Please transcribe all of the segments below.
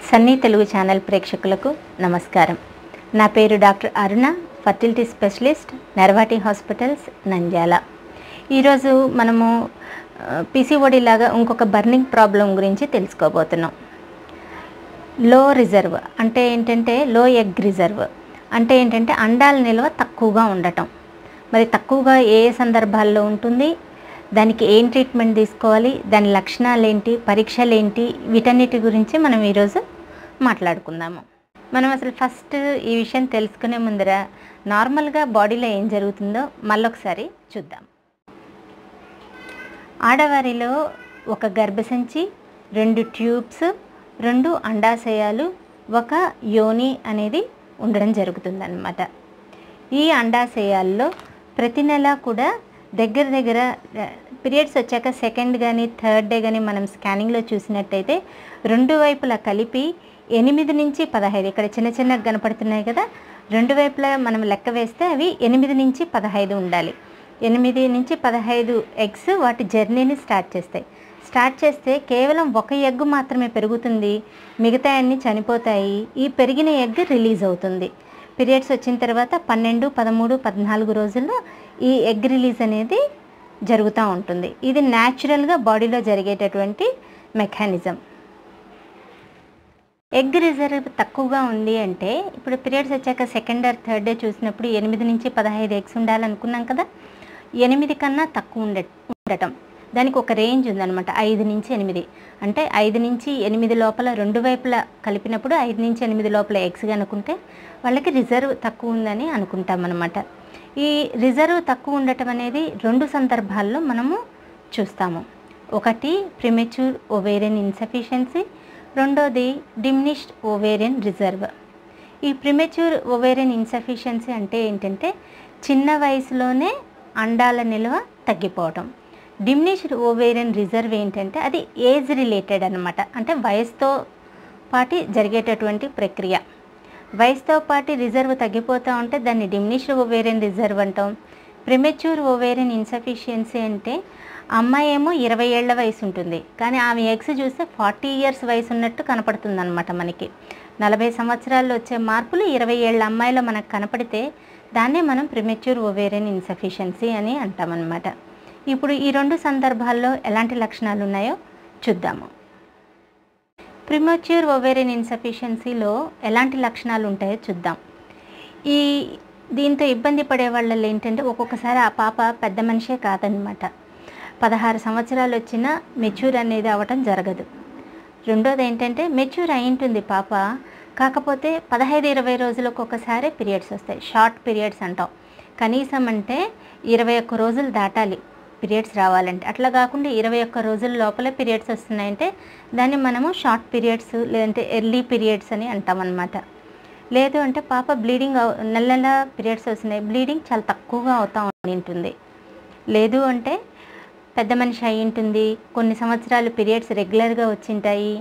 Sunny Telugu channel ప్రేక్షకులకు నమస్కారం. నా పేరు డాక్టర్ అరుణ, fertility specialist, Narvati hospitals, Nandyal. ఈరోజు మనము పీసీఓడి లాగా ఇంకొక బర్నింగ్ ప్రాబ్లం గురించి తెలుసుకోబోతున్నాం. లో రిజర్వ్ అంటే ఏంటంటే, లో ఎగ్ రిజర్వ్ అంటే ఏంటంటే అండాల నిల్వ తక్కువగా ఉండటం. మరి తక్కువగా ఏ సందర్భాల్లో ఉంటుంది, దానికి ఏం ట్రీట్మెంట్ తీసుకోవాలి, దాని లక్షణాలు ఏంటి, పరీక్షలు ఏంటి, వీటన్నిటి గురించి మనం ఈరోజు మాట్లాడుకుందాము. మనం అసలు ఫస్ట్ ఈ విషయం తెలుసుకునే ముందర నార్మల్గా బాడీలో ఏం జరుగుతుందో మళ్ళొకసారి చూద్దాం. ఆడవారిలో ఒక గర్భసంచి, 2 ట్యూబ్స్, 2 అండాశయాలు, ఒక యోని అనేది ఉండడం జరుగుతుందన్నమాట. ఈ అండాశయాల్లో ప్రతి నెల కూడా దగ్గర పీరియడ్స్ వచ్చాక సెకండ్ కానీ థర్డ్ డే కానీ మనం స్కానింగ్లో చూసినట్టయితే 2 వైపులా కలిపి 8 నుంచి 15, ఇక్కడ చిన్న చిన్నగా కనపడుతున్నాయి కదా, 2 వైపులా మనం లెక్క వేస్తే అవి 8 నుంచి 15 ఉండాలి. 8 నుంచి 15 ఎగ్స్ వాటి జర్నీని స్టార్ట్ చేస్తే కేవలం ఒక ఎగ్ మాత్రమే పెరుగుతుంది, మిగతా అన్నీ చనిపోతాయి. ఈ పెరిగిన ఎగ్ రిలీజ్ అవుతుంది. పీరియడ్స్ వచ్చిన తర్వాత 12, 13, 14 రోజుల్లో ఈ ఎగ్ రిలీజ్ అనేది జరుగుతూ ఉంటుంది. ఇది న్యాచురల్గా బాడీలో జరిగేటటువంటి మెకానిజం. ఎగ్ రిజర్వ్ తక్కువగా ఉంది అంటే, ఇప్పుడు పీరియడ్స్ వచ్చాక సెకండ్ ఆర్ థర్డ్ డే చూసినప్పుడు 8 నుంచి 15 ఎగ్స్ ఉండాలనుకున్నాం కదా, 8 కన్నా తక్కువ ఉండటం. దానికి ఒక రేంజ్ ఉందన్నమాట, 5 నుంచి 8. అంటే 5 నుంచి 8 లోపల 2 వైపులా కలిపినప్పుడు 5 నుంచి 8 లోపల ఎగ్స్ కనుకుంటే వాళ్ళకి రిజర్వ్ తక్కువ ఉందని అనుకుంటాం అన్నమాట. ఈ రిజర్వ్ తక్కువ ఉండటం అనేది 2 సందర్భాల్లో మనము చూస్తాము. ఒకటి ప్రిమెచ్యూర్ ఓవేరియన్ ఇన్సఫిషియన్సీ, రెండోది డిమినిష్డ్ ఓవేరియన్ రిజర్వ్. ఈ ప్రిమెచ్యూర్ ఓవేరియన్ ఇన్సఫిషియన్సీ అంటే ఏంటంటే చిన్న వయసులోనే అండాల నిల్వ తగ్గిపోవటం. డిమినిష్డ్ ఓవేరియన్ రిజర్వ్ ఏంటంటే అది ఏజ్ రిలేటెడ్ అన్నమాట. అంటే వయసుతో పాటు జరిగేటటువంటి ప్రక్రియ. వయసుతో పాటు రిజర్వ్ తగ్గిపోతూ ఉంటే దాన్ని డిమినిష్డ్ ఓవేరియన్ రిజర్వ్ అంటాం. ప్రిమెచ్యూర్ ఓవేరియన్ ఇన్సఫిషియన్సీ అంటే అమ్మాయి ఏమో 20 ఏళ్ల వయసు ఉంటుంది, కానీ ఆమె ఎగ్స్ చూస్తే 40 ఇయర్స్ వయసు ఉన్నట్టు కనపడుతుంది అనమాట. మనకి 40 సంవత్సరాల్లో వచ్చే మార్పులు 20 ఏళ్ల అమ్మాయిలో మనకు కనపడితే దాన్నే మనం ప్రిమెచ్యూర్ ఓవేరియన్ ఇన్సఫిషియన్సీ అని అంటామన్నమాట. ఇప్పుడు ఈ 2 సందర్భాల్లో ఎలాంటి లక్షణాలు ఉన్నాయో చూద్దాము. ప్రిమెచ్యూర్ ఓవేరియన్ ఇన్సఫిషియన్సీలో ఎలాంటి లక్షణాలు ఉంటాయో చూద్దాం. దీంతో ఇబ్బంది పడే వాళ్ళలో ఏంటంటే ఒక్కొక్కసారి ఆ పాప పెద్ద మనిషే కాదనమాట. 16 సంవత్సరాలు వచ్చినా మెచ్యూర్ అనేది అవ్వటం జరగదు. రెండోది ఏంటంటే మెచ్యూర్ అయి ఉంటుంది పాప, కాకపోతే 15-20 రోజులకు ఒకసారి పీరియడ్స్ వస్తాయి. షార్ట్ పీరియడ్స్ అంటాం. కనీసం అంటే 21 రోజులు దాటాలి పీరియడ్స్ రావాలంటే. అట్లా కాకుండా 21 రోజుల లోపల పీరియడ్స్ వస్తున్నాయంటే దాన్ని మనము షార్ట్ పీరియడ్స్ లేదంటే ఎర్లీ పీరియడ్స్ అని అంటామన్నమాట. లేదు అంటే పాప బ్లీడింగ్ నెల పీరియడ్స్ వస్తున్నాయి, బ్లీడింగ్ చాలా తక్కువగా అవుతూ ఉంటుంది. లేదు అంటే పెద్ద మనిషి అయి ఉంటుంది, కొన్ని సంవత్సరాలు పీరియడ్స్ రెగ్యులర్గా వచ్చింటాయి,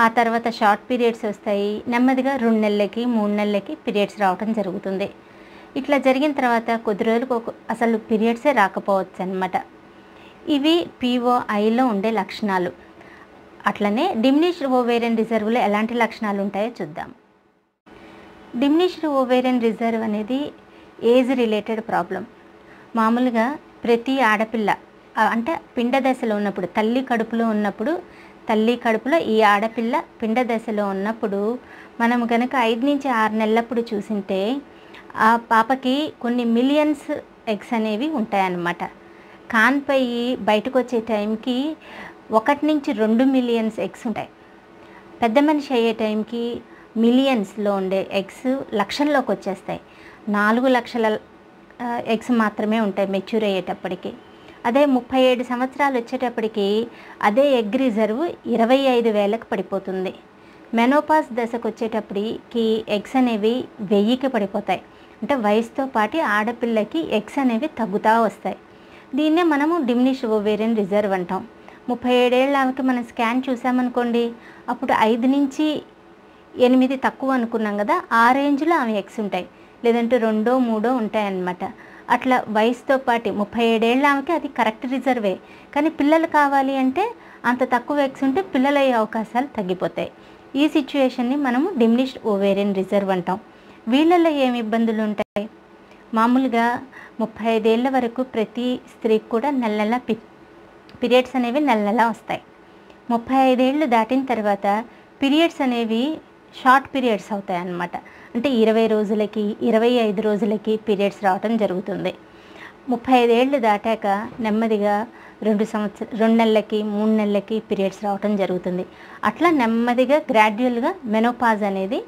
ఆ తర్వాత షార్ట్ పీరియడ్స్ వస్తాయి, నెమ్మదిగా 2 నెలలకి 3 నెలలకి పీరియడ్స్ రావడం జరుగుతుంది. ఇట్లా జరిగిన తర్వాత కొద్ది రోజులకు అసలు పీరియడ్సే రాకపోవచ్చు అన్నమాట. ఇవి POIలో ఉండే లక్షణాలు. అట్లనే డిమినిష్డ్ ఓవేరియన్ రిజర్వ్లో ఎలాంటి లక్షణాలు ఉంటాయో చూద్దాం. డిమినిష్డ్ ఓవేరియన్ రిజర్వ్ అనేది ఏజ్ రిలేటెడ్ ప్రాబ్లం. మామూలుగా ప్రతి ఆడపిల్ల అంటే పిండ దశలో ఉన్నప్పుడు, తల్లి కడుపులో ఈ ఆడపిల్ల పిండ దశలో ఉన్నప్పుడు మనం కనుక 5 నుంచి 6 నెలలప్పుడు చూసింటే ఆ పాపకి కొన్ని మిలియన్స్ ఎగ్స్ అనేవి ఉంటాయన్నమాట. కాన్పై బయటకు వచ్చే టైంకి 1 నుంచి 2 మిలియన్స్ ఎగ్స్ ఉంటాయి. పెద్ద మనిషి అయ్యే టైంకి మిలియన్స్లో ఉండే ఎగ్స్ లక్షల్లోకి వచ్చేస్తాయి. 4 లక్షల ఎగ్స్ మాత్రమే ఉంటాయి మెచ్యూర్ అయ్యేటప్పటికి. అదే 37 సంవత్సరాలు వచ్చేటప్పటికి అదే ఎగ్ రిజర్వ్ 25,000కి పడిపోతుంది. మెనోపాజ్ దశకు వచ్చేటప్పటికి ఎగ్స్ అనేవి 1000కి పడిపోతాయి. అంటే వయసుతో పాటు ఆడపిల్లకి ఎగ్స్ అనేవి తగ్గుతూ వస్తాయి. దీన్నే మనము డిమినిష్డ్ ఓవేరియన్ రిజర్వ్ అంటాం. 37 ఏళ్ళ ఆమెకి మనం స్కాన్ చూసామనుకోండి, అప్పుడు 5 నుంచి 8 తక్కువ అనుకున్నాం కదా, ఆ రేంజ్లో ఆమె ఎగ్స్ ఉంటాయి, లేదంటే 2, 3 ఉంటాయన్నమాట. అట్లా వయసుతో పాటు 37 ఏళ్ళ ఆమెకి అది కరెక్ట్ రిజర్వే, కానీ పిల్లలు కావాలి అంటే అంత తక్కువ ఎగ్స్ ఉంటే పిల్లలు అయ్యే అవకాశాలు తగ్గిపోతాయి. ఈ సిచ్యువేషన్ని మనము డిమినిష్డ్ ఓవేరియన్ రిజర్వ్ అంటాం. వీళ్ళల్లో ఏమి ఇబ్బందులు ఉంటాయి? మామూలుగా 35 ఏళ్ళ వరకు ప్రతి స్త్రీకి కూడా నెల నెల పీరియడ్స్ అనేవి నెల నెల వస్తాయి. 35 ఏళ్ళు దాటిన తర్వాత పీరియడ్స్ అనేవి షార్ట్ పీరియడ్స్ అవుతాయి అన్నమాట. అంటే 20 రోజులకి 25 రోజులకి పీరియడ్స్ రావటం జరుగుతుంది. 35 ఏళ్ళు దాటాక నెమ్మదిగా 2 నెలలకి 3 నెలలకి పీరియడ్స్ రావటం జరుగుతుంది. అట్లా నెమ్మదిగా గ్రాడ్యువల్గా మెనోపాజ్ అనేది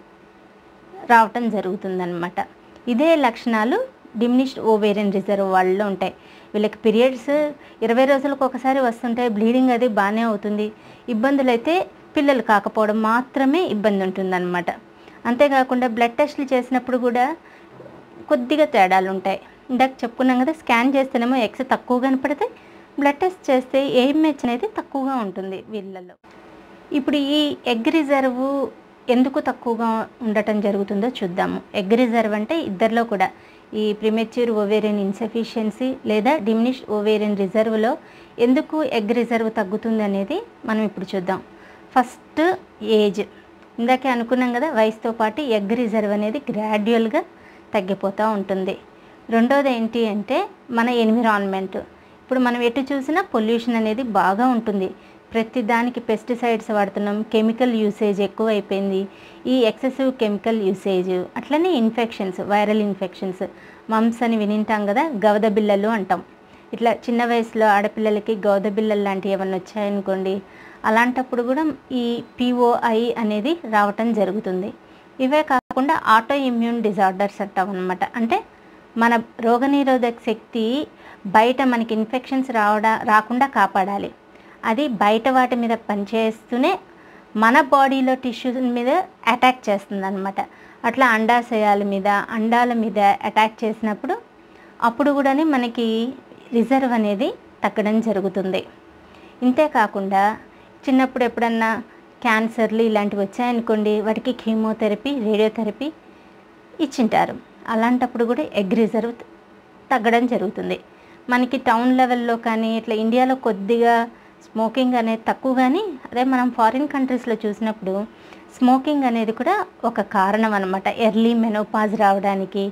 రావటం జరుగుతుందన్నమాట. ఇదే లక్షణాలు డిమినిష్డ్ ఓవేరియన్ రిజర్వ్ వాళ్ళలో ఉంటాయి. వీళ్ళకి పీరియడ్స్ 20 రోజులకు ఒకసారి వస్తుంటాయి, బ్లీడింగ్ అది బాగానే అవుతుంది. ఇబ్బందులు అయితే పిల్లలు కాకపోవడం మాత్రమే ఇబ్బంది ఉంటుందన్నమాట. అంతేకాకుండా బ్లడ్ టెస్టులు చేసినప్పుడు కూడా కొద్దిగా తేడాలు ఉంటాయి. ఇందాక చెప్పుకున్నాం కదా, స్కాన్ చేస్తేనేమో ఎగ్స్ తక్కువ కనపడతాయి, బ్లడ్ టెస్ట్ చేస్తే ఏఎంహెచ్ అనేది తక్కువగా ఉంటుంది వీళ్ళల్లో. ఇప్పుడు ఈ ఎగ్ రిజర్వ్ ఎందుకు తక్కువగా ఉండటం జరుగుతుందో చూద్దాము. ఎగ్ రిజర్వ్ అంటే ఇద్దరిలో కూడా ఈ ప్రిమెచ్యూర్ ఓవేరియన్ ఇన్సఫిషియన్సీ లేదా డిమినిష్డ్ ఓవేరియన్ రిజర్వ్లో ఎందుకు ఎగ్ రిజర్వ్ తగ్గుతుంది అనేది మనం ఇప్పుడు చూద్దాం. ఫస్ట్ ఏజ్, ఇందాకే అనుకున్నాం కదా, వయసుతో పాటు ఎగ్ రిజర్వ్ అనేది గ్రాడ్యువల్గా తగ్గిపోతూ ఉంటుంది. రెండోది ఏంటి అంటే మన ఎన్విరాన్మెంట్. ఇప్పుడు మనం ఎటు చూసినా పొల్యూషన్ అనేది బాగా ఉంటుంది. ప్రతి దానికి పెస్టిసైడ్స్ వాడుతున్నాం, కెమికల్ యూసేజ్ ఎక్కువ అయిపోయింది. ఈ ఎక్సెసివ్ కెమికల్ యూసేజ్ అట్లనే ఇన్ఫెక్షన్స్, వైరల్ ఇన్ఫెక్షన్స్, మమ్స్ అని వినింటాం కదా, గవద బిళ్ళలు అంటాం. ఇట్లా చిన్న వయసులో ఆడపిల్లలకి గవద బిళ్ళలు లాంటివి ఏమన్నా వచ్చాయనుకోండి, అలాంటప్పుడు కూడా ఈ పిఓఐ అనేది రావటం జరుగుతుంది. ఇవే కాకుండా ఆటో ఇమ్యూన్ డిజార్డర్స్ అంటాం అన్నమాట. అంటే మన రోగనిరోధక శక్తి బయట మనకి ఇన్ఫెక్షన్స్ రాకుండా కాపాడాలి. అది బయట వాటి మీద పనిచేస్తూనే మన బాడీలో టిష్యూస్ మీద అటాక్ చేస్తుంది అనమాట. అట్లా అండాశయాల మీద, అండాల మీద అటాక్ చేసినప్పుడు అప్పుడు కూడా మనకి రిజర్వ్ అనేది తగ్గడం జరుగుతుంది. ఇంతేకాకుండా చిన్నప్పుడు ఎప్పుడన్నా క్యాన్సర్లు ఇలాంటివి వచ్చాయనుకోండి, వాటికి కీమోథెరపీ, రేడియోథెరపీ ఇచ్చింటారు. అలాంటప్పుడు కూడా ఎగ్ రిజర్వ్ తగ్గడం జరుగుతుంది. మనకి టౌన్ లెవెల్లో కానీ ఇట్లా ఇండియాలో కొద్దిగా స్మోకింగ్ అనేది తక్కువ, కానీ అదే మనం ఫారిన్ కంట్రీస్లో చూసినప్పుడు స్మోకింగ్ అనేది కూడా ఒక కారణం అనమాట. ఎర్లీ మెనోపాజ్ రావడానికి,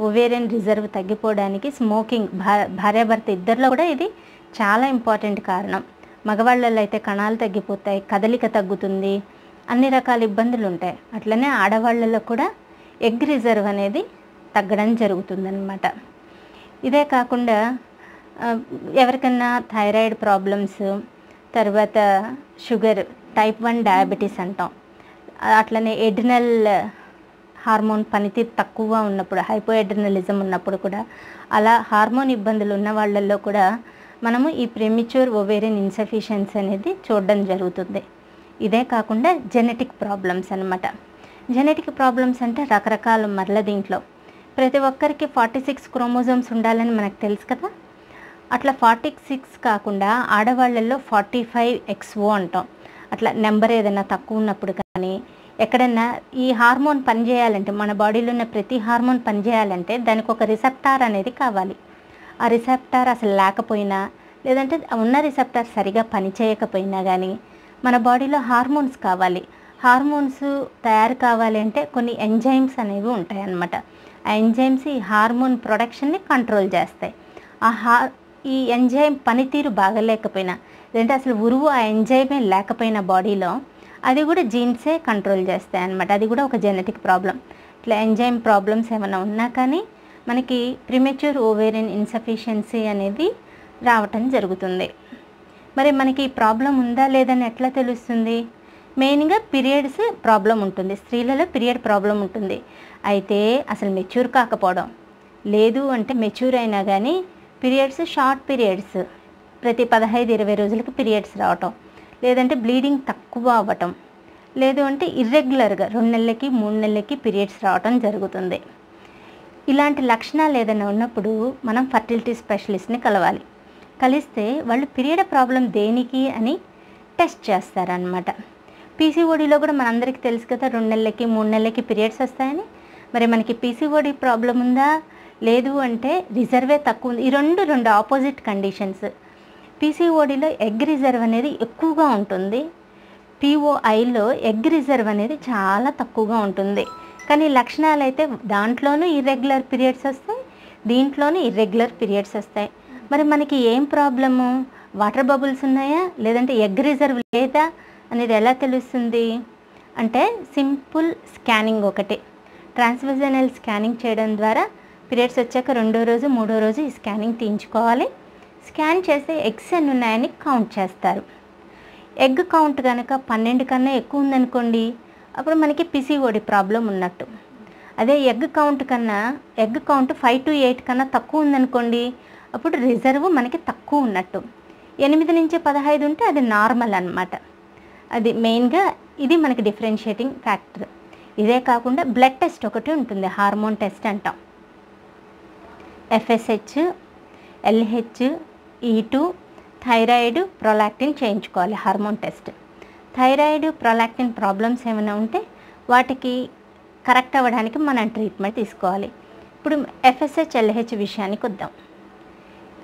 ఓవేరియన్ రిజర్వ్ తగ్గిపోవడానికి స్మోకింగ్ భార్యాభర్త ఇద్దరిలో కూడా ఇది చాలా ఇంపార్టెంట్ కారణం. మగవాళ్ళల్లో అయితే కణాలు తగ్గిపోతాయి, కదలిక తగ్గుతుంది, అన్ని రకాల ఇబ్బందులు ఉంటాయి. అట్లనే ఆడవాళ్ళలో కూడా ఎగ్ రిజర్వ్ అనేది తగ్గడం జరుగుతుందన్నమాట. ఇదే కాకుండా ఎవరికన్నా థైరాయిడ్ ప్రాబ్లమ్స్, తర్వాత షుగర్, టైప్ 1 డయాబెటీస్ అంటాం, అట్లనే ఎడ్రినల్ హార్మోన్ పనితీరు తక్కువగా ఉన్నప్పుడు, హైపోఎడ్రినలిజం ఉన్నప్పుడు కూడా, అలా హార్మోన్ ఇబ్బందులు ఉన్న వాళ్ళల్లో కూడా మనము ఈ ప్రీమెచ్యూర్ ఓవేరియన్ ఇన్సఫిషియన్సీ అనేది చూడడం జరుగుతుంది. ఇదే కాకుండా జెనెటిక్ ప్రాబ్లమ్స్ అనమాట. జెనెటిక్ ప్రాబ్లమ్స్ అంటే రకరకాల మరల దీంట్లో ప్రతి ఒక్కరికి 46 క్రోమోజోమ్స్ ఉండాలని మనకు తెలుసు కదా. అట్లా 46 కాకుండా ఆడవాళ్ళల్లో 45XO అంటాం. అట్లా నెంబర్ ఏదైనా తక్కువ ఉన్నప్పుడు కానీ ఎక్కడన్నా ఈ హార్మోన్ పనిచేయాలంటే, మన బాడీలో ఉన్న ప్రతి హార్మోన్ పనిచేయాలంటే దానికి ఒక రిసెప్టార్ అనేది కావాలి. ఆ రిసెప్టార్ అసలు లేకపోయినా, లేదంటే ఉన్న రిసెప్టార్ సరిగా పనిచేయకపోయినా కానీ మన బాడీలో హార్మోన్స్ కావాలి. హార్మోన్స్ తయారు కావాలి అంటే కొన్ని ఎంజైమ్స్ అనేవి ఉంటాయి అన్నమాట. ఆ ఎంజైమ్స్ ఈ హార్మోన్ ప్రొడక్షన్ని కంట్రోల్ చేస్తాయి. ఈ ఎంజైమ్ పనితీరు బాగలేకపోయినా, లేదంటే అసలు ఉరువు ఆ ఎంజైమే లేకపోయినా బాడీలో, అది కూడా జీన్సే కంట్రోల్ చేస్తాయి అన్నమాట. అది కూడా ఒక జెనెటిక్ ప్రాబ్లం. ఇట్లా ఎంజైమ్ ప్రాబ్లమ్స్ ఏమైనా ఉన్నా కానీ మనకి ప్రీమెచ్యూర్ ఓవేరియన్ ఇన్సఫిషియన్సీ అనేది రావటం జరుగుతుంది. మరి మనకి ఈ ప్రాబ్లం ఉందా లేదని ఎట్లా తెలుస్తుంది? మెయిన్గా పీరియడ్స్ ప్రాబ్లం ఉంటుంది, స్త్రీలలో పీరియడ్ ప్రాబ్లం ఉంటుంది. అయితే అసలు మెచ్యూర్ కాకపోవడం, లేదు అంటే మెచ్యూర్ అయినా కానీ పీరియడ్స్ షార్ట్ పీరియడ్స్, ప్రతి 15-20 రోజులకు పీరియడ్స్ రావటం, లేదంటే బ్లీడింగ్ తక్కువ అవ్వటం, లేదు అంటే ఇర్రెగ్యులర్గా 2 నెలలకి 3 నెలలకి పీరియడ్స్ రావటం జరుగుతుంది. ఇలాంటి లక్షణాలు ఏదైనా ఉన్నప్పుడు మనం ఫర్టిలిటీ స్పెషలిస్ట్ని కలవాలి. కలిస్తే వాళ్ళు పీరియడ్ ప్రాబ్లం దేనికి అని టెస్ట్ చేస్తారనమాట. పీసీఓడిలో కూడా మనందరికీ తెలుసు కదా, 2 నెలలకి 3 నెలలకి పీరియడ్స్ వస్తాయని. మరి మనకి పీసీఓడి ప్రాబ్లం ఉందా లేదు అంటే రిజర్వే తక్కువ ఉంది. ఈ రెండు ఆపోజిట్ కండిషన్స్. పీసీఓడిలో ఎగ్ రిజర్వ్ అనేది ఎక్కువగా ఉంటుంది, పీఓఐలో ఎగ్ రిజర్వ్ అనేది చాలా తక్కువగా ఉంటుంది. కానీ లక్షణాలు అయితే దాంట్లోనూ ఇర్రెగ్యులర్ పీరియడ్స్ వస్తాయి, దీంట్లోనూ ఇర్రెగ్యులర్ పీరియడ్స్ వస్తాయి. మరి మనకి ఏం ప్రాబ్లము? వాటర్ బబుల్స్ ఉన్నాయా లేదంటే ఎగ్ రిజర్వ్ లేదా అనేది ఎలా తెలుస్తుంది అంటే సింపుల్ స్కానింగ్ ఒకటి, ట్రాన్స్విజనల్ స్కానింగ్ చేయడం ద్వారా పీరియడ్స్ వచ్చాక 2వ రోజు 3వ రోజు ఈ స్కానింగ్ తీయించుకోవాలి. స్కాన్ చేస్తే ఎగ్స్ ఎన్ని ఉన్నాయని కౌంట్ చేస్తారు. ఎగ్ కౌంట్ కనుక 12 కన్నా ఎక్కువ ఉందనుకోండి, అప్పుడు మనకి పిసిఓడి ప్రాబ్లం ఉన్నట్టు. అదే ఎగ్ కౌంట్ 5 to 8 కన్నా తక్కువ ఉందనుకోండి, అప్పుడు రిజర్వ్ మనకి తక్కువ ఉన్నట్టు. 8 నుంచి 15 ఉంటే అది నార్మల్ అన్నమాట. అది మెయిన్గా ఇది మనకి డిఫరెన్షియేటింగ్ ఫ్యాక్టర్. ఇదే కాకుండా బ్లడ్ టెస్ట్ ఒకటి ఉంటుంది, హార్మోన్ టెస్ట్ అంటాం. FSH, LH, E2, thyroid, prolactin చేయించుకోవాలి hormone test. Thyroid, prolactin problems ఏమైనా ఉంటే వాటికి కరెక్ట్ అవ్వడానికి మనం ట్రీట్మెంట్ తీసుకోవాలి. ఇప్పుడు ఎఫ్ఎస్హెచ్, ఎల్హెచ్ విషయానికి వద్దాం.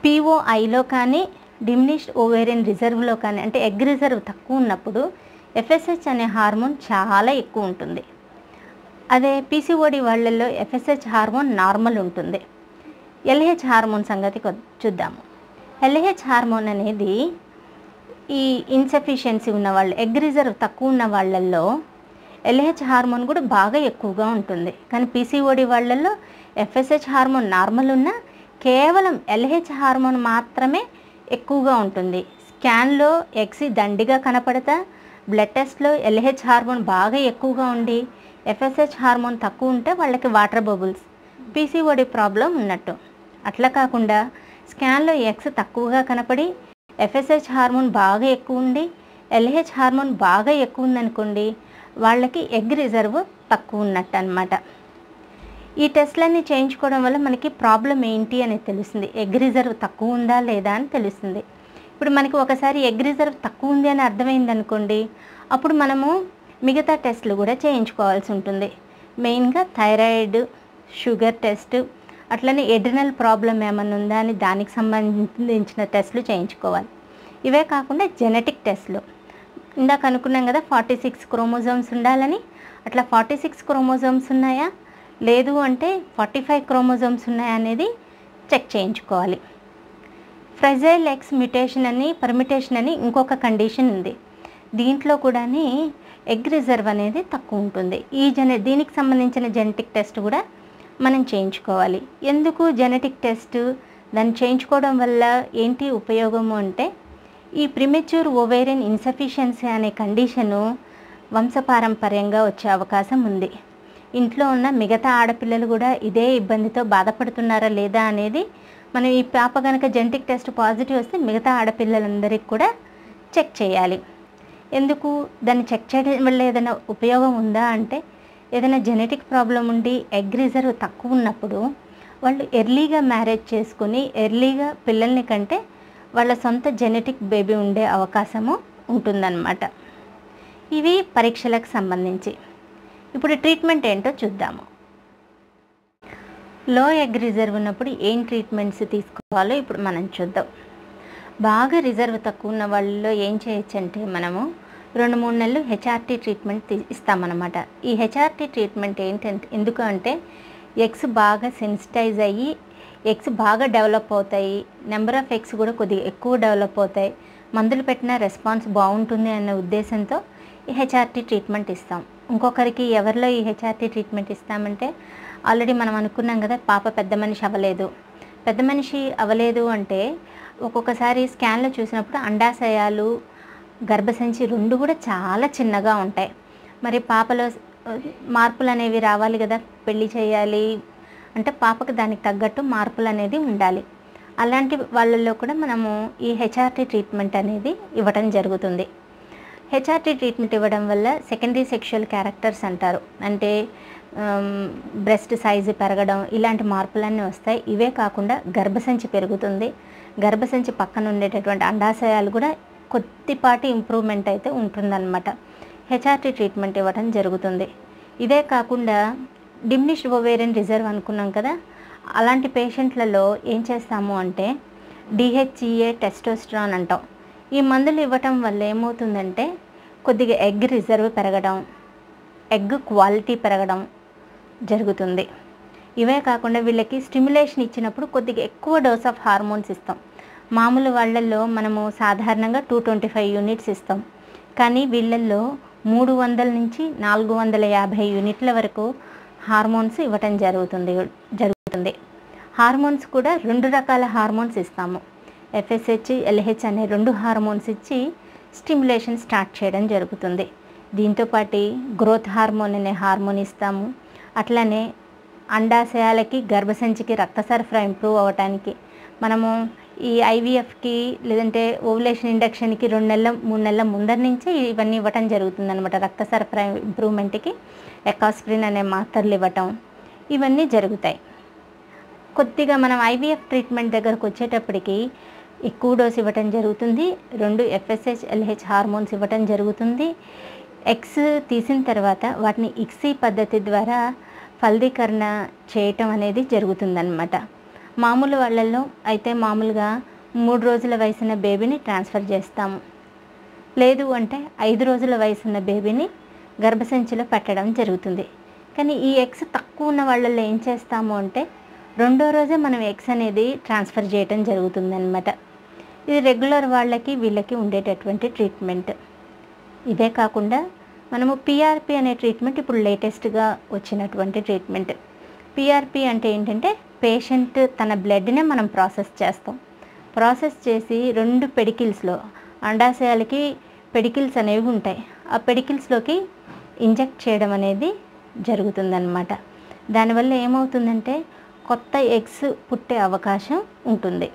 పీఓఐలో కానీ డిమినిష్డ్ ఓవేరియన్ రిజర్వ్లో కానీ అంటే ఎగ్ రిజర్వ్ తక్కువ ఉన్నప్పుడు ఎఫ్ఎస్హెచ్ అనే హార్మోన్ చాలా ఎక్కువ ఉంటుంది. అదే పీసీఓడి వాళ్ళల్లో ఎఫ్ఎస్హెచ్ హార్మోన్ నార్మల్ ఉంటుంది. ఎల్హెచ్ హార్మోన్ సంగతి చూద్దాము. ఎల్హెచ్ హార్మోన్ అనేది ఈ ఇన్సఫిషియన్సీ ఉన్న వాళ్ళు, ఎగ్ రిజర్వ్ తక్కువ ఉన్న వాళ్ళల్లో ఎల్హెచ్ హార్మోన్ కూడా బాగా ఎక్కువగా ఉంటుంది. కానీ పీసీఓడి వాళ్ళల్లో ఎఫ్ఎస్హెచ్ హార్మోన్ నార్మల్ ఉన్నా కేవలం ఎల్హెచ్ హార్మోన్ మాత్రమే ఎక్కువగా ఉంటుంది. స్కాన్లో ఎగ్స్ దండిగా కనపడతా, బ్లడ్ టెస్ట్లో ఎల్హెచ్ హార్మోన్ బాగా ఎక్కువగా ఉండి ఎఫ్ఎస్హెచ్ హార్మోన్ తక్కువ ఉంటే వాళ్ళకి వాటర్ బబుల్స్, పీసీఓడి ప్రాబ్లం ఉన్నట్టు. అట్లా కాకుండా స్కాన్లో ఎగ్స్ తక్కువగా కనపడి ఎఫ్ఎస్హెచ్ హార్మోన్ బాగా ఎక్కువ ఉండి ఎల్హెచ్ హార్మోన్ బాగా ఎక్కువ ఉందనుకోండి, వాళ్ళకి ఎగ్ రిజర్వ్ తక్కువ ఉన్నట్టు అనమాట. ఈ టెస్ట్లన్నీ చేయించుకోవడం వల్ల మనకి ప్రాబ్లం ఏంటి అనేది తెలుస్తుంది, ఎగ్ రిజర్వ్ తక్కువ ఉందా లేదా అని తెలుస్తుంది. ఇప్పుడు మనకి ఒకసారి ఎగ్ రిజర్వ్ తక్కువ ఉంది అని అర్థమైంది అనుకోండి, అప్పుడు మనము మిగతా టెస్ట్లు కూడా చేయించుకోవాల్సి ఉంటుంది. మెయిన్గా థైరాయిడ్, షుగర్ టెస్ట్, అట్లనే ఎడ్రినల్ ప్రాబ్లం ఏమైనా ఉందా అని దానికి సంబంధించిన టెస్టులు చేయించుకోవాలి. ఇవే కాకుండా జెనెటిక్ టెస్ట్లు, ఇందాక అనుకున్నాం కదా 46 క్రోమోజోమ్స్ ఉండాలని, అట్లా 46 క్రోమోజోమ్స్ ఉన్నాయా లేదు అంటే 45 క్రోమోజోమ్స్ ఉన్నాయా అనేది చెక్ చేయించుకోవాలి. ఫ్రెజైల్ ఎక్స్ మ్యుటేషన్ అని, పర్మిటేషన్ అని ఇంకొక కండిషన్ ఉంది. దీంట్లో కూడా ఎగ్ రిజర్వ్ అనేది తక్కువ ఉంటుంది. దీనికి సంబంధించిన జెనెటిక్ టెస్ట్ కూడా మనం చేయించుకోవాలి. ఎందుకు జెనెటిక్ టెస్ట్, దాన్ని చేయించుకోవడం వల్ల ఏంటి ఉపయోగము అంటే, ఈ ప్రిమెచ్యూర్ ఓవేరియన్ ఇన్సఫిషియన్సీ అనే కండిషను వంశపారంపర్యంగా వచ్చే అవకాశం ఉంది. ఇంట్లో ఉన్న మిగతా ఆడపిల్లలు కూడా ఇదే ఇబ్బందితో బాధపడుతున్నారా లేదా అనేది మనం ఈ పాప కనుక జెనెటిక్ టెస్ట్ పాజిటివ్ వస్తే మిగతా ఆడపిల్లలందరికీ కూడా చెక్ చేయాలి. ఎందుకు దాన్ని చెక్ చేయడం వల్ల ఏదైనా ఉపయోగం ఉందా అంటే, ఏదైనా జెనెటిక్ ప్రాబ్లం ఉండి ఎగ్ రిజర్వ్ తక్కువ ఉన్నప్పుడు వాళ్ళు ఎర్లీగా మ్యారేజ్ చేసుకుని ఎర్లీగా పిల్లల్ని కంటే వాళ్ళ సొంత జెనెటిక్ బేబీ ఉండే అవకాశము ఉంటుందన్నమాట. ఇవి పరీక్షలకు సంబంధించి. ఇప్పుడు ట్రీట్మెంట్ ఏంటో చూద్దాము. లో ఎగ్ రిజర్వ్ ఉన్నప్పుడు ఏం ట్రీట్మెంట్స్ తీసుకోవాలో ఇప్పుడు మనం చూద్దాం. బాగా రిజర్వ్ తక్కువ ఉన్న వాళ్ళలో ఏం చేయొచ్చు అంటే, మనము 2-3 నెలలు హెచ్ఆర్టీ ట్రీట్మెంట్ ఇస్తామన్నమాట. ఈ హెచ్ఆర్టీ ట్రీట్మెంట్ ఏంటంటే, ఎందుకు అంటే ఎగ్స్ బాగా సెన్సిటైజ్ అయ్యి ఎగ్స్ బాగా డెవలప్ అవుతాయి, నెంబర్ ఆఫ్ ఎగ్స్ కూడా కొద్దిగా ఎక్కువ డెవలప్ అవుతాయి, మందులు పెట్టిన రెస్పాన్స్ బాగుంటుంది అనే ఉద్దేశంతో ఈ హెచ్ఆర్టీ ట్రీట్మెంట్ ఇస్తాం. ఇంకొకరికి ఎవరిలో ఈ హెచ్ఆర్టీ ట్రీట్మెంట్ ఇస్తామంటే, ఆల్రెడీ మనం అనుకున్నాం కదా పాప పెద్ద మనిషి అవ్వలేదు అంటే ఒక్కొక్కసారి స్కాన్లో చూసినప్పుడు అండాశయాలు, గర్భసంచి 2 కూడా చాలా చిన్నగా ఉంటాయి. మరి పాపలో మార్పులు అనేవి రావాలి కదా, పెళ్లి చేయాలి అంటే పాపకు దానికి తగ్గట్టు మార్పులు అనేది ఉండాలి. అలాంటి వాళ్ళల్లో కూడా మనము ఈ హెచ్ఆర్టీ ట్రీట్మెంట్ అనేది ఇవ్వడం జరుగుతుంది. హెచ్ఆర్టీ ట్రీట్మెంట్ ఇవ్వడం వల్ల సెకండరీ సెక్షువల్ క్యారెక్టర్స్ అంటారు, అంటే బ్రెస్ట్ సైజు పెరగడం, ఇలాంటి మార్పులన్నీ వస్తాయి. ఇవే కాకుండా గర్భసంచి పెరుగుతుంది, గర్భసంచి పక్కన ఉండేటటువంటి అండాశయాలు కూడా కొద్దిపాటి ఇంప్రూవ్మెంట్ అయితే ఉంటుందన్నమాట. హెచ్ఆర్టీ ట్రీట్మెంట్ ఇవ్వడం జరుగుతుంది. ఇదే కాకుండా డిమినిష్డ్ ఓవేరియన్ రిజర్వ్ అనుకున్నాం కదా, అలాంటి పేషెంట్లలో ఏం చేస్తాము అంటే డిహెచ్ఈఏ టెస్టోస్టెరాన్ అంటాం. ఈ మందులు ఇవ్వటం వల్ల ఏమవుతుందంటే కొద్దిగా ఎగ్ రిజర్వ్ పెరగడం, ఎగ్ క్వాలిటీ పెరగడం జరుగుతుంది. ఇవే కాకుండా వీళ్ళకి స్టిమ్యులేషన్ ఇచ్చినప్పుడు కొద్దిగా ఎక్కువ డోస్ ఆఫ్ హార్మోన్స్ ఇస్తాం. మామూలు వాళ్ళల్లో మనము సాధారణంగా 225 యూనిట్స్ ఇస్తాం, కానీ వీళ్ళల్లో 300 నుంచి 450 యూనిట్ల వరకు హార్మోన్స్ ఇవ్వటం జరుగుతుంది. హార్మోన్స్ కూడా 2 రకాల హార్మోన్స్ ఇస్తాము. ఎఫ్ఎస్హెచ్, ఎల్హెచ్ అనే 2 హార్మోన్స్ ఇచ్చి స్టిమ్యులేషన్ స్టార్ట్ చేయడం జరుగుతుంది. దీంతోపాటు గ్రోత్ హార్మోన్ అనే హార్మోన్ ఇస్తాము. అట్లనే అండాశయాలకి గర్భసంచికి రక్త సరఫరా ఇంప్రూవ్ అవ్వటానికి మనము ఈ ఐవీఎఫ్కి లేదంటే ఓవులేషన్ ఇండక్షన్కి 2 నెలల 3 నెలల ముందర నుంచే ఇవన్నీ ఇవ్వటం జరుగుతుంది అనమాట. రక్త సరఫరా ఇంప్రూవ్మెంట్కి ఎకాస్ప్రిన్ అనే మాత్రలు ఇవ్వటం ఇవన్నీ జరుగుతాయి. కొద్దిగా మనం ఐవీఎఫ్ ట్రీట్మెంట్ దగ్గరకు వచ్చేటప్పటికి ఎక్కువ డోస్ ఇవ్వటం జరుగుతుంది. 2 ఎఫ్ఎస్హెచ్, ఎల్హెచ్ హార్మోన్స్ ఇవ్వటం జరుగుతుంది. ఎగ్స్ తీసిన తర్వాత వాటిని ఇక్సీ పద్ధతి ద్వారా ఫలదీకరణ చేయటం అనేది జరుగుతుందన్నమాట. మామూలు వాళ్ళల్లో అయితే మామూలుగా 3 రోజుల వయసున్న బేబీని ట్రాన్స్ఫర్ చేస్తాము. లేదు అంటే 5 రోజుల వయసున్న బేబీని గర్భసంచిలో పెట్టడం జరుగుతుంది. కానీ ఈ ఎగ్స్ తక్కువ ఉన్న వాళ్ళల్లో ఏం చేస్తాము అంటే 2వ రోజే మనం ఎగ్స్ అనేది ట్రాన్స్ఫర్ చేయడం జరుగుతుందన్నమాట. ఇది రెగ్యులర్ వాళ్ళకి వీళ్ళకి ఉండేటటువంటి ట్రీట్మెంట్. ఇదే కాకుండా మనము పిఆర్పి అనే ట్రీట్మెంట్ ఇప్పుడు లేటెస్ట్గా వచ్చినటువంటి ట్రీట్మెంట్. పిఆర్పి అంటే ఏంటంటే పేషెంట్ తన బ్లడ్నే మనం ప్రాసెస్ చేస్తాం. ప్రాసెస్ చేసి 2 పెడికిల్స్లో అండాశయాలకి పెడికిల్స్ అనేవి ఉంటాయి. ఆ పెడికిల్స్లోకి ఇంజెక్ట్ చేయడం అనేది జరుగుతుందన్నమాట. దానివల్ల ఏమవుతుందంటే కొత్త ఎగ్స్ పుట్టే అవకాశం ఉంటుంది.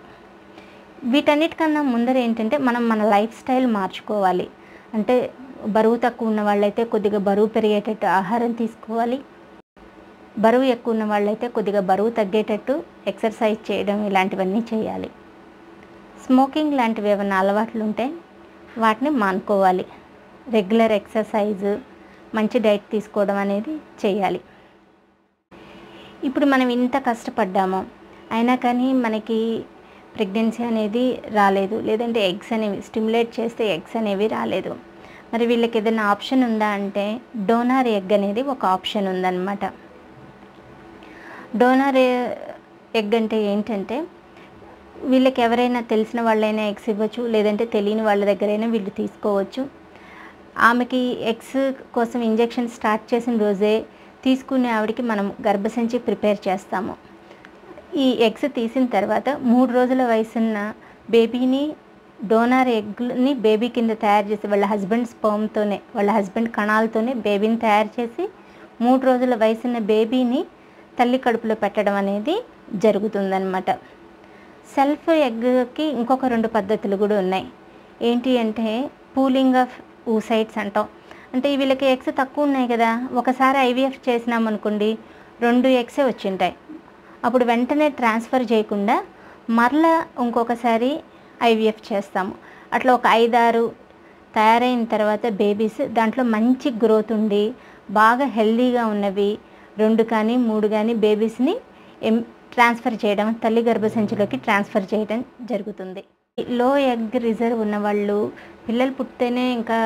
వీటన్నిటికన్నా ముందర ఏంటంటే మనం మన లైఫ్ స్టైల్ మార్చుకోవాలి. అంటే బరువు తక్కువ ఉన్న వాళ్ళైతే కొద్దిగా బరువు పెరిగేటట్టు ఆహారం తీసుకోవాలి. బరువు ఎక్కువ ఉన్న వాళ్ళైతే కొద్దిగా బరువు తగ్గేటట్టు ఎక్సర్సైజ్ చేయడం ఇలాంటివన్నీ చేయాలి. స్మోకింగ్ లాంటివి ఏమైనా అలవాట్లు ఉంటే వాటిని మానుకోవాలి. రెగ్యులర్ ఎక్సర్సైజ్, మంచి డైట్ తీసుకోవడం అనేది చేయాలి. ఇప్పుడు మనం ఇంత కష్టపడ్డాము, అయినా కానీ మనకి ప్రెగ్నెన్సీ అనేది రాలేదు, లేదంటే ఎగ్స్ అనేవి స్టిమ్యులేట్ చేస్తే ఎగ్స్ అనేవి రాలేదు. మరి వీళ్ళకి ఏదైనా ఆప్షన్ ఉందా అంటే డోనార్ ఎగ్ అనేది ఒక ఆప్షన్ ఉందన్నమాట. డోనార్ ఎగ్ అంటే ఏంటంటే వీళ్ళకి ఎవరైనా తెలిసిన వాళ్ళైనా ఎగ్స్ ఇవ్వచ్చు, లేదంటే తెలియని వాళ్ళ దగ్గరైనా వీళ్ళు తీసుకోవచ్చు. ఆమెకి ఎగ్స్ కోసం ఇంజెక్షన్ స్టార్ట్ చేసిన రోజే తీసుకునే ఆవిడకి మనం గర్భసంచి ప్రిపేర్ చేస్తాము. ఈ ఎగ్స్ తీసిన తర్వాత 3 రోజుల వయసున్న బేబీని డోనార్ ఎగ్ని బేబీ కింద తయారు చేసి వాళ్ళ హస్బెండ్ స్పర్మ్తోనే, వాళ్ళ హస్బెండ్ కణాలతోనే బేబీని తయారు చేసి 3 రోజుల వయసున్న బేబీని తల్లి కడుపులో పెట్టడం అనేది జరుగుతుందన్నమాట. సెల్ఫ్ ఎగ్కి ఇంకొక 2 పద్ధతులు కూడా ఉన్నాయి. ఏంటి అంటే పూలింగ్ ఆఫ్ ఊసైట్స్ అంటాం. అంటే వీళ్ళకి ఎగ్స్ తక్కువ ఉన్నాయి కదా, ఒకసారి ఐవీఎఫ్ చేసినామనుకోండి 2 ఎగ్సే వచ్చింటాయి. అప్పుడు వెంటనే ట్రాన్స్ఫర్ చేయకుండా మరలా ఇంకొకసారి ఐవీఎఫ్ చేస్తాము. అట్లా ఒక 5-6 తయారైన తర్వాత బేబీస్ దాంట్లో మంచి గ్రోత్ ఉండి బాగా హెల్దీగా ఉన్నవి 2 కానీ 3 కానీ బేబీస్ని ట్రాన్స్ఫర్ చేయడం, తల్లి గర్భసంచిలోకి ట్రాన్స్ఫర్ చేయడం జరుగుతుంది. లో ఎగ్ రిజర్వ్ ఉన్న వాళ్ళు పిల్లలు పుట్టితేనే ఇంకా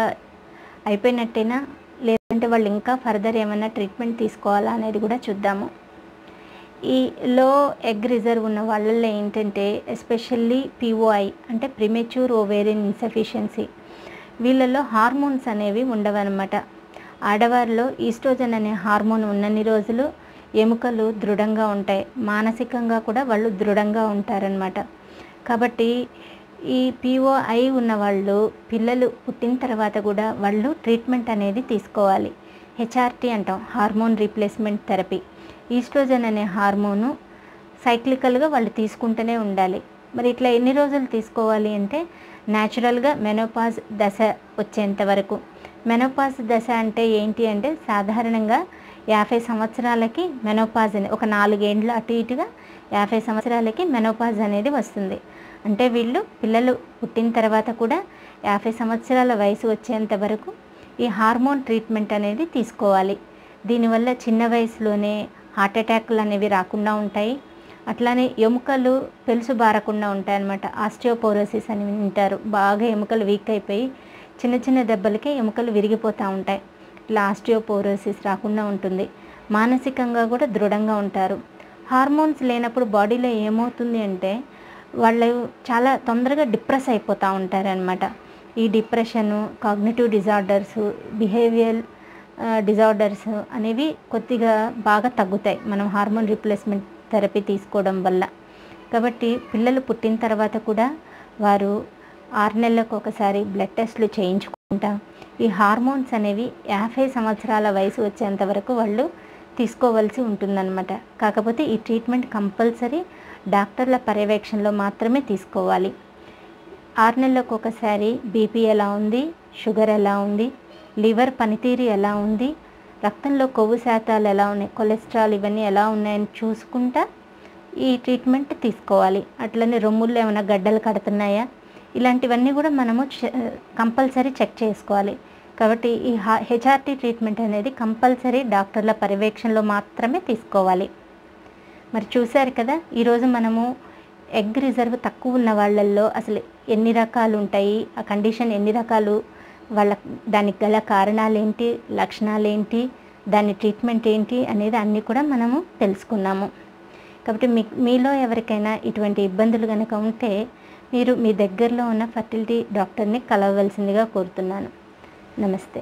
అయిపోయినట్టేనా, లేదంటే వాళ్ళు ఇంకా ఫర్దర్ ఏమైనా ట్రీట్మెంట్ తీసుకోవాలా అనేది కూడా చూద్దాము. ఈ లో ఎగ్ రిజర్వ్ ఉన్న వాళ్ళల్లో ఏంటంటే ఎస్పెషల్లీ పిఓఐ అంటే ప్రిమెచ్యూర్ ఓవేరియన్ ఇన్సఫిషియన్సీ, వీళ్ళల్లో హార్మోన్స్ అనేవి ఉండవన్నమాట. ఆడవారిలో ఈస్ట్రోజన్ అనే హార్మోన్ ఉన్నన్ని రోజులు ఎముకలు దృఢంగా ఉంటాయి, మానసికంగా కూడా వాళ్ళు దృఢంగా ఉంటారనమాట. కాబట్టి ఈ పిఓఐ ఉన్న వాళ్ళు పిల్లలు పుట్టిన తర్వాత కూడా వాళ్ళు ట్రీట్మెంట్ అనేది తీసుకోవాలి. హెచ్ఆర్టీ అంటాం, హార్మోన్ రీప్లేస్మెంట్ థెరపీ. ఈస్ట్రోజన్ అనే హార్మోను సైక్లికల్గా వాళ్ళు తీసుకుంటూనే ఉండాలి. మరి ఇట్లా ఎన్ని రోజులు తీసుకోవాలి అంటే న్యాచురల్గా మెనోపాజ్ దశ వచ్చేంత వరకు. మెనోపాజ్ దశ అంటే ఏంటి అంటే సాధారణంగా 50 సంవత్సరాలకి మెనోపాజ్ అనేది, ఒక 4 ఏండ్లు అటు ఇటుగా 50 సంవత్సరాలకి మెనోపాజ్ అనేది వస్తుంది. అంటే వీళ్ళు పిల్లలు పుట్టిన తర్వాత కూడా 50 సంవత్సరాల వయసు వచ్చేంత వరకు ఈ హార్మోన్ ట్రీట్మెంట్ అనేది తీసుకోవాలి. దీనివల్ల చిన్న వయసులోనే హార్ట్ అటాక్లు అనేవి రాకుండా ఉంటాయి. అట్లానే ఎముకలు పెలుసు బారకుండా ఉంటాయన్నమాట. ఆస్టియోపోరోసిస్ అని వింటారు. బాగా ఎముకలు వీక్ అయిపోయి చిన్న చిన్న దెబ్బలకే ఎముకలు విరిగిపోతూ ఉంటాయి. ఇట్లా ఆస్టియోపోరోసిస్ రాకుండా ఉంటుంది. మానసికంగా కూడా దృఢంగా ఉంటారు. హార్మోన్స్ లేనప్పుడు బాడీలో ఏమవుతుంది అంటే వాళ్ళు చాలా తొందరగా డిప్రెస్ అయిపోతూ ఉంటారనమాట. ఈ depression, cognitive disorders, behaviour disorders అనేవి కొద్దిగా బాగా తగ్గుతాయి మనం హార్మోన్ రీప్లేస్మెంట్ థెరపీ తీసుకోవడం వల్ల. కాబట్టి పిల్లలు పుట్టిన తర్వాత కూడా వారు 6 నెలలకు ఒకసారి బ్లడ్ టెస్ట్లు చేయించుకుంటా ఈ హార్మోన్స్ అనేవి 50 సంవత్సరాల వయసు వచ్చేంత వరకు వాళ్ళు తీసుకోవాల్సి ఉంటుందన్నమాట. కాకపోతే ఈ ట్రీట్మెంట్ కంపల్సరీ డాక్టర్ల పర్యవేక్షణలో మాత్రమే తీసుకోవాలి. 6 నెలలకు ఒకసారి బీపీ ఎలా ఉంది, షుగర్ ఎలా ఉంది, లివర్ పనితీరు ఎలా ఉంది, రక్తంలో కొవ్వు శాతాలు ఎలా ఉన్నాయి, కొలెస్ట్రాల్ ఇవన్నీ ఎలా ఉన్నాయని చూసుకుంటా ఈ ట్రీట్మెంట్ తీసుకోవాలి. అట్లనే రొమ్ముల్లో ఏమైనా గడ్డలు కడుతున్నాయా, ఇలాంటివన్నీ కూడా మనము కంపల్సరీ చెక్ చేసుకోవాలి. కాబట్టి ఈ హెచ్ఆర్టీ ట్రీట్మెంట్ అనేది కంపల్సరీ డాక్టర్ల పర్యవేక్షణలో మాత్రమే తీసుకోవాలి. మరి చూశారు కదా, ఈరోజు మనము ఎగ్ రిజర్వ్ తక్కువ ఉన్న వాళ్ళల్లో అసలు ఎన్ని రకాలు ఉంటాయి, ఆ కండిషన్ ఎన్ని రకాలు, దానికి గల కారణాలు ఏంటి, లక్షణాలు ఏంటి, దాని ట్రీట్మెంట్ ఏంటి అనేది అన్నీ కూడా మనము తెలుసుకున్నాము. కాబట్టి మీలో ఎవరికైనా ఇటువంటి ఇబ్బందులు కనుక ఉంటే మీరు మీ దగ్గరలో ఉన్న ఫర్టిలిటీ డాక్టర్ని కలవవలసిందిగా కోరుతున్నాను. నమస్తే.